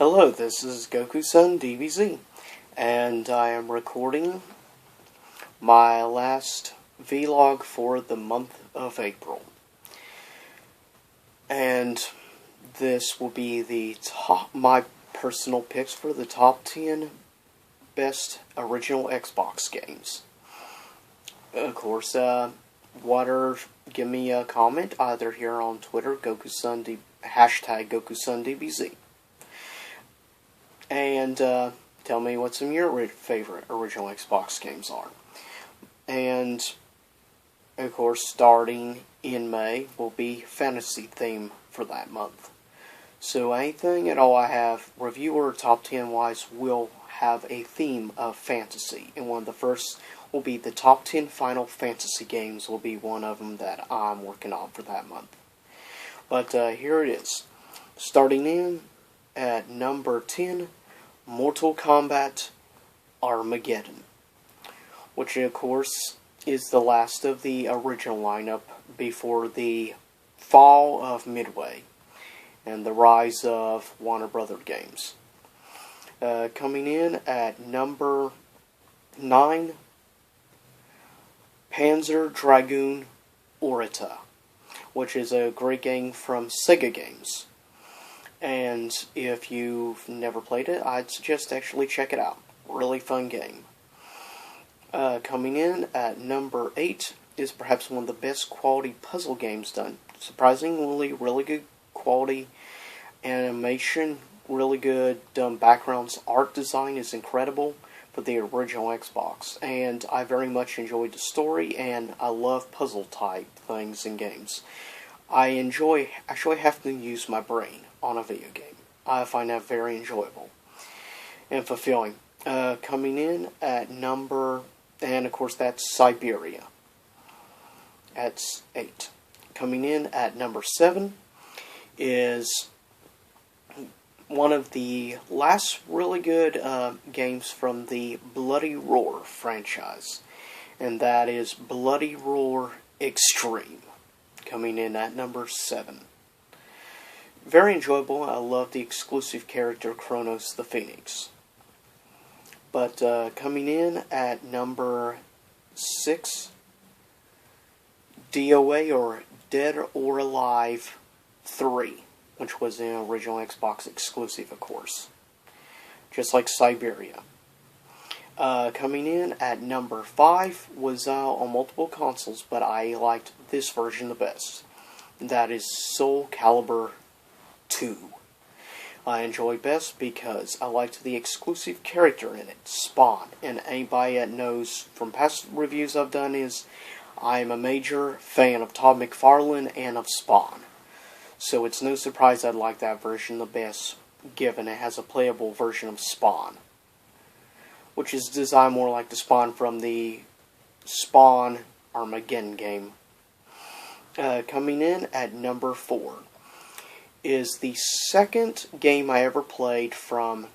Hello, this is gokusondbz, and I am recording my last vlog for the month of April. And this will be my personal picks for the top 10 best original Xbox games. Of course, give me a comment either here on Twitter, hashtag gokusondbz. And tell me what some of your favorite original Xbox games are. And, of course, starting in May will be fantasy theme for that month. So anything at all I have, review or top 10 wise, will have a theme of fantasy. And one of the first will be the top 10 Final Fantasy games will be one of them that I'm working on for that month. But here it is. Starting in at number 10, Mortal Kombat Armageddon, which of course is the last of the original lineup before the fall of Midway and the rise of Warner Brothers games. Coming in at number 9, Panzer Dragoon Orta, which is a great game from Sega Games. And if you've never played it, I'd suggest actually check it out. Really fun game. Coming in at number 8 is perhaps one of the best quality puzzle games done. Surprisingly, really good quality animation, really good backgrounds. Art design is incredible for the original Xbox. And I very much enjoyed the story, and I love puzzle type things in games. I enjoy actually having to use my brain on a video game. I find that very enjoyable and fulfilling. Coming in at and of course that's Siberia. That's 8. Coming in at number 7 is one of the last really good games from the Bloody Roar franchise, and that is Bloody Roar Extreme. Coming in at number 7. Very enjoyable. I love the exclusive character Kronos the Phoenix. But coming in at number 6, DOA or Dead or Alive 3, which was an original Xbox exclusive, of course. Just like Siberia. Coming in at number 5 was on multiple consoles, but I liked this version the best. That is Soul Calibur 2. I enjoy best because I liked the exclusive character in it, Spawn. And anybody that knows from past reviews I've done is I'm a major fan of Todd McFarlane and of Spawn. So it's no surprise I'd like that version the best, given it has a playable version of Spawn, which is designed more like the Spawn from the Spawn Armageddon game. Coming in at number 4 is the second game I ever played from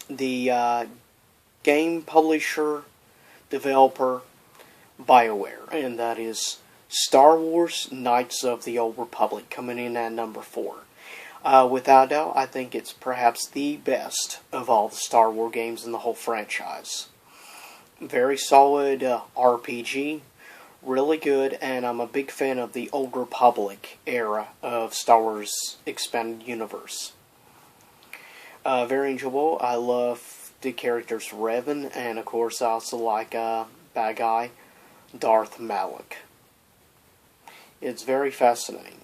the game publisher, developer, BioWare, and that is Star Wars Knights of the Old Republic, coming in at number 4. Without doubt, I think it's perhaps the best of all the Star Wars games in the whole franchise. Very solid RPG, really good, and I'm a big fan of the Old Republic era of Star Wars Expanded Universe. Very enjoyable. I love the characters Revan, and of course I also like bad guy Darth Malak. It's very fascinating.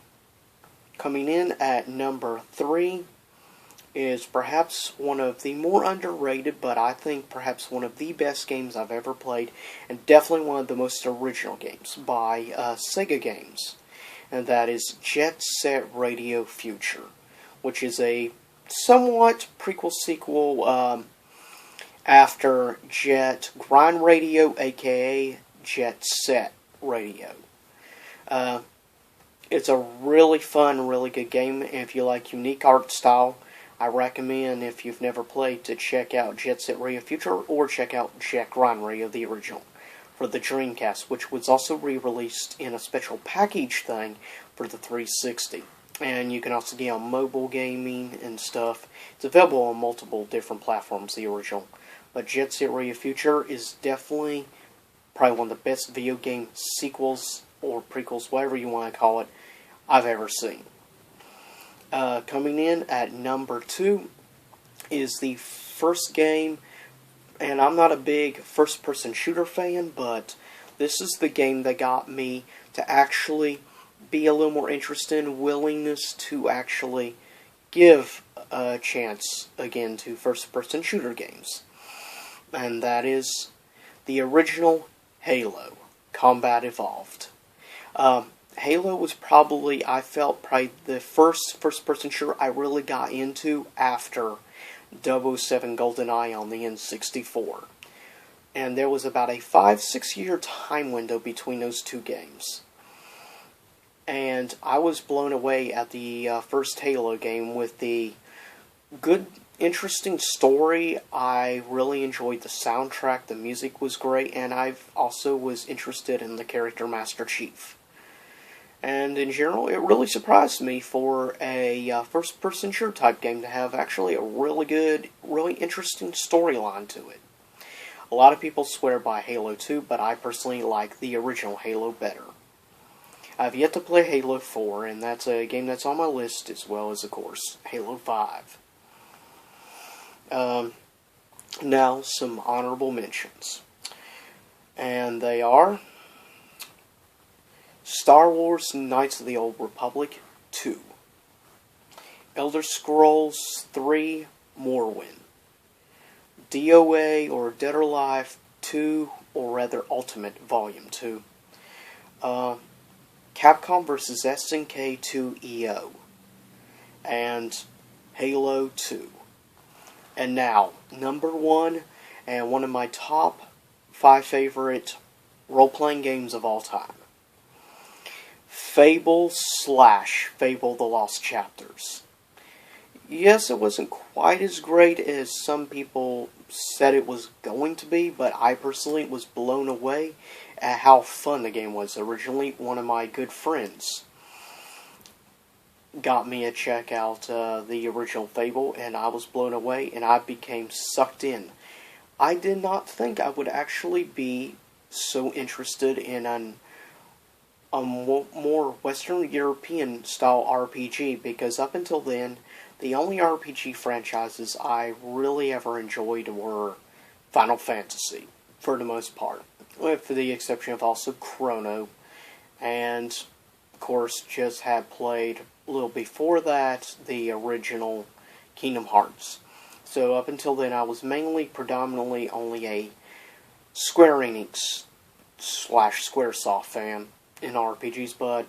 Coming in at number 3 is perhaps one of the more underrated, but I think perhaps one of the best games I've ever played, and definitely one of the most original games by Sega Games, and that is Jet Set Radio Future, which is a somewhat prequel sequel after Jet Grind Radio, aka Jet Set Radio. It's a really fun, really good game. If you like unique art style, I recommend, if you've never played, to check out Jet Set Radio Future or check out Jet Grind Radio, the original, for the Dreamcast, which was also re-released in a special package thing for the 360. and you can also get on mobile gaming and stuff. It's available on multiple different platforms, the original. But Jet Set Radio Future is definitely probably one of the best video game sequels or prequels, whatever you want to call it, I've ever seen. Coming in at number 2 is the first game, and I'm not a big first-person shooter fan, but this is the game that got me to actually be a little more interested in willingness to actually give a chance again to first-person shooter games. And that is the original Halo, Combat Evolved. Halo was probably, I felt, probably the first-person shooter I really got into after 007 GoldenEye on the N64. And there was about a 5-6 year time window between those two games. And I was blown away at the first Halo game with the good, interesting story. I really enjoyed the soundtrack, the music was great, and I also was interested in the character Master Chief. And in general, it really surprised me for a first-person shooter type game to have actually a really good, really interesting storyline to it. A lot of people swear by Halo 2, but I personally like the original Halo better. I've yet to play Halo 4, and that's a game that's on my list, as well as, of course, Halo 5. Now, some honorable mentions. And they are Star Wars Knights of the Old Republic 2, Elder Scrolls 3 Morrowind, DOA or Dead or Alive 2, or rather Ultimate Volume 2, Capcom vs. SNK 2 EO, and Halo 2. And now, number 1, and one of my top 5 favorite role-playing games of all time. Fable / Fable The Lost Chapters. Yes, it wasn't quite as great as some people said it was going to be, but I personally was blown away at how fun the game was. Originally, one of my good friends got me to check out the original Fable, and I was blown away, and I became sucked in. I did not think I would actually be so interested in a more Western European style RPG, because up until then, the only RPG franchises I really ever enjoyed were Final Fantasy, for the most part, with the exception of also Chrono, and of course just had played a little before that the original Kingdom Hearts. So up until then I was predominantly only a Square Enix / Squaresoft fan in RPGs, but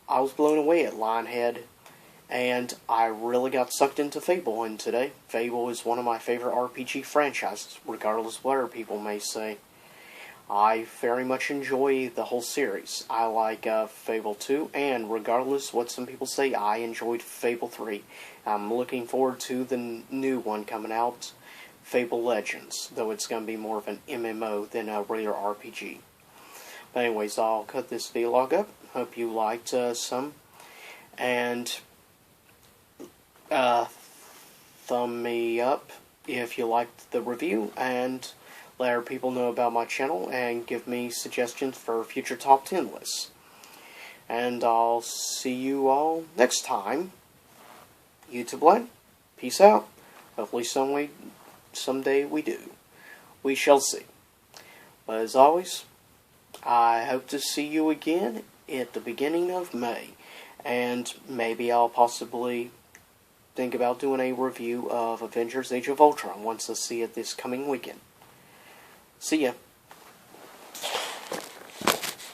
I was blown away at Lionhead, and I really got sucked into Fable, and today, Fable is one of my favorite RPG franchises, regardless of what other people may say. I very much enjoy the whole series. I like Fable 2, and regardless what some people say, I enjoyed Fable 3. I'm looking forward to the new one coming out, Fable Legends, though it's going to be more of an MMO than a regular RPG. But anyways, I'll cut this vlog up. Hope you liked some. And thumb me up if you liked the review, and let other people know about my channel, and give me suggestions for future top 10 lists. And I'll see you all next time. YouTube land. Peace out. Hopefully someday we do. We shall see. But as always, I hope to see you again at the beginning of May. And maybe I'll possibly think about doing a review of Avengers Age of Ultron once I see it this coming weekend. See ya.